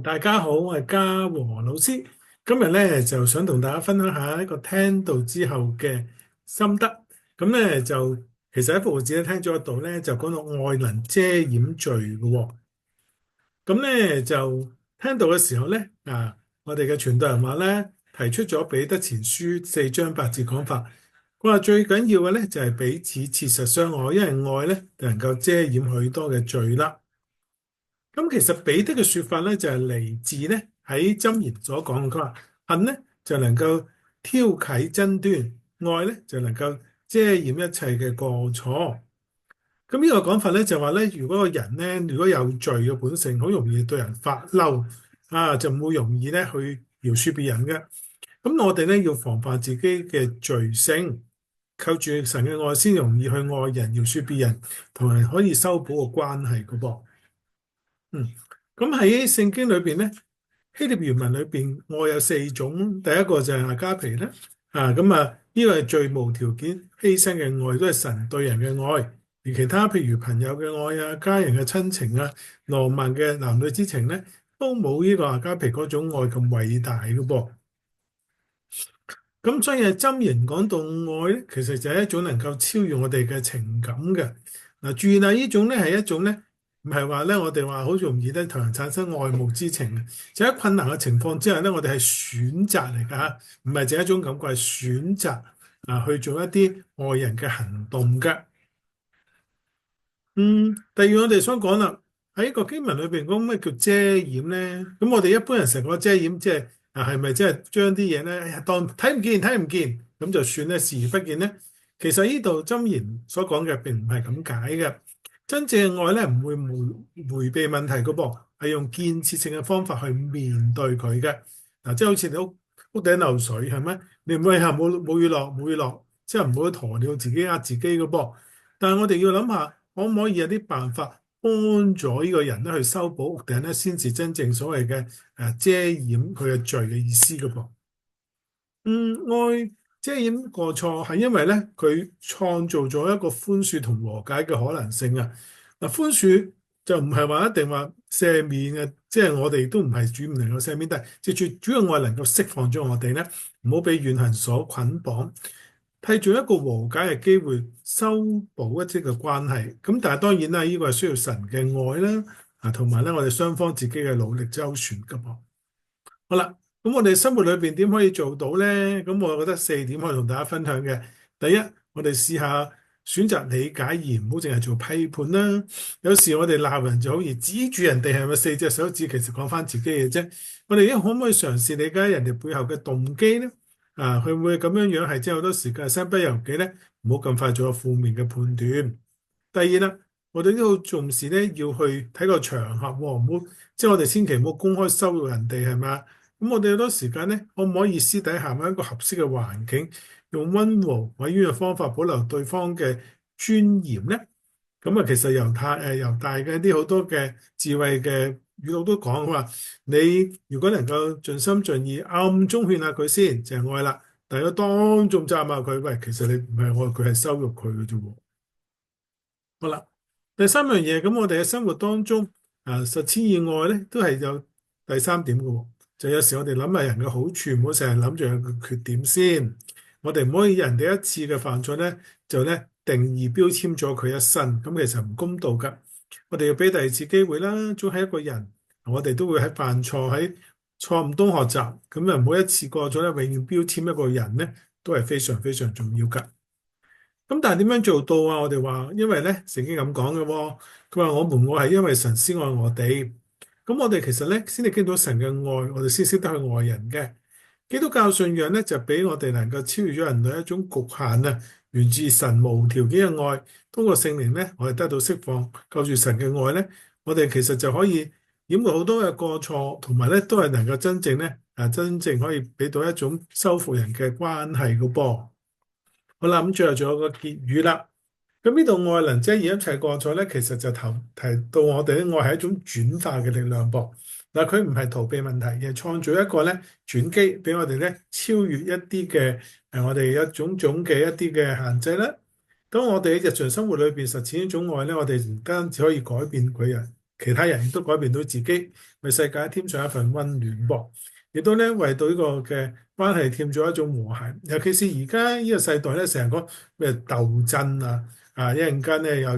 大家好，我係嘉和老師。今日咧就想同大家分享下一個聽道之後嘅心得。咁咧就其實喺復活節咧聽咗一道咧，就講到愛能遮掩罪嘅喎。咁咧就聽道嘅時候咧，我哋嘅傳道人話咧，提出咗彼得前書4章8節講法。佢話最緊要嘅咧就係彼此切實相愛，因為愛咧就能夠遮掩許多嘅罪啦。咁其實彼得嘅說法咧就係嚟自咧喺箴言所講，佢話恨咧就能夠挑起爭端，愛咧就能夠遮掩一切嘅過錯。咁呢個講法咧就話咧，如果個人咧如果有罪嘅本性，好容易對人發嬲就唔會容易咧去饒恕別人嘅。咁我哋咧要防範自己嘅罪性，靠住神嘅愛先容易去愛人、饒恕別人，同埋可以修補個關係嘅噃。嗯，咁喺聖經裏邊咧，希臘原文裏邊愛有四種，第一個就係阿加皮啦，呢個係最無條件犧牲嘅愛，都係神對人嘅愛。而其他譬如朋友嘅愛啊、家人嘅親情啊、浪漫嘅男女之情咧，都冇呢個阿加皮嗰種愛咁偉大嘅噃。咁所以箴言講到愛咧，其實就係一種能夠超越我哋嘅情感嘅。嗱，注意啦，呢種咧係一種咧，唔係話咧我哋話好容易咧同人產生愛慕之情嘅。就喺困難嘅情況之下咧，我哋係選擇嚟㗎嚇，唔係淨係一種感覺，係選擇去做一啲愛人嘅行動嘅。第二我哋想講啦，喺個經文裏邊講咩叫遮掩咧？咁我哋一般人成個遮掩，即係係咪即係將啲嘢咧，哎呀當睇唔見睇唔見咁就算咧，視而不見咧？其實呢度箴言所講嘅並唔係咁解嘅。真正嘅愛咧唔會迴避問題嘅噃，係用建設性嘅方法去面對佢嘅。即係好似你屋頂漏水係咪？你唔會係冇雨落冇雨落，即係唔好鴕鳥自己呃自己嘅噃。但係我哋要諗下。可唔可以有啲辦法幫助呢個人咧去修補屋頂咧，先至真正所謂嘅遮掩佢嘅罪嘅意思嘅噃？愛遮掩過錯係因為咧佢創造咗一個寬恕同和解嘅可能性啊！嗱，寬恕就唔係話一定話赦免嘅，即係我哋都唔係主唔能夠赦免，但係即係主要愛能夠釋放咗我哋咧，唔好俾怨恨所捆綁。締造一個和解嘅機會，修補一啲嘅關係。咁但係當然啦，呢個係需要神嘅愛啦，同埋咧我哋雙方自己嘅努力周旋噶噃。好啦，咁我哋生活裏邊點可以做到咧？咁我覺得4點可以同大家分享嘅。第一，我哋試下選擇理解而唔好淨係做批判啦。有時我哋鬧人就好易指住人哋係咪4隻手指，其實講翻自己嘅啫。我哋而家可唔可以嘗試理解人哋背後嘅動機咧？佢會唔會咁樣樣係即係好多時間身不由己咧？唔好咁快做個負面嘅判斷。第二啦，我哋都好重視咧，要去睇個場合喎，唔好即係我哋千祈唔好公開羞辱人哋係嘛。咁我哋好多時間咧，可唔可以私底下揾一個合適嘅環境，用溫和委婉嘅方法保留對方嘅尊嚴咧？咁其實猶大嘅啲好多嘅智慧嘅語錄都講話，你如果能夠盡心盡意暗中勸下佢先，就係愛啦。但係如果當眾責罵佢，喂，其實你唔係愛佢，係羞辱佢嘅啫喎。好啦，第三樣嘢，咁我哋嘅生活當中實踐以外咧，都係有第三點嘅喎。就有時我哋諗下人嘅好處，唔好成日諗住佢嘅缺點先。我哋唔可以人哋一次嘅犯錯咧，就咧定義標籤咗佢一生，咁其實唔公道噶。我哋要俾第二次機會啦。總係一個人，我哋都會喺犯錯喺錯誤中學習，咁啊唔好一次過咗咧，永遠標籤一個人咧，都係非常非常重要噶。咁但係點樣做到啊？我哋話，因為咧聖經咁講嘅喎，佢話我們愛係因為神先愛我哋。咁我哋其實咧先至見到神嘅愛，我哋先識得去愛人嘅。基督教信仰咧就俾我哋能夠超越咗人類一種局限啊，源自神無條件嘅愛。通過聖靈咧，我哋得到釋放，靠住神嘅愛咧，我哋其實就可以掩蓋好多嘅過錯，同埋咧都係能夠真正咧真正可以俾到一種修復人嘅關係嘅噃。好啦，咁最後仲有個結語啦。咁呢度愛能遮掩一切過錯咧，其實就提到我哋嘅愛係一種轉化嘅力量噃。嗱，佢唔係逃避問題，而係創造一個咧轉機，俾我哋咧超越一啲嘅我哋一種種嘅一啲嘅限制啦。當我哋喺日常生活裏邊實踐呢種愛咧，我哋唔單止可以改變佢人，其他人亦都改變到自己，為世界添上一份溫暖噃。亦都咧為到呢個嘅關係添咗一種和諧。尤其是而家呢個世代咧，成日講咩鬥爭啊，一陣間咧又要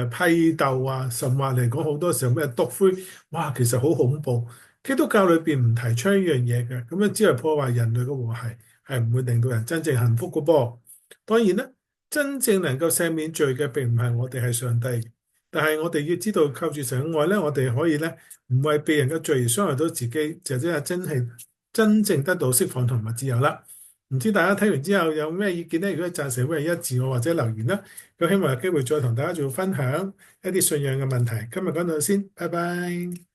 批鬥啊，甚或嚟講好多時候咩篤灰，哇，其實好恐怖。基督教裏邊唔提倡呢樣嘢嘅，咁樣只係破壞人類嘅和諧，係唔會令到人真正幸福嘅噃。當然啦，真正能夠赦免罪嘅並唔係我哋，係上帝。但係我哋要知道，靠住神嘅愛咧，我哋可以咧唔為別人嘅罪而傷害到自己，就即係真正得到釋放同埋自由啦。唔知大家睇完之後有咩意見咧？如果贊成，歡迎一字我或者留言啦。咁希望有機會再同大家做分享一啲信仰嘅問題。今日講到先，拜拜。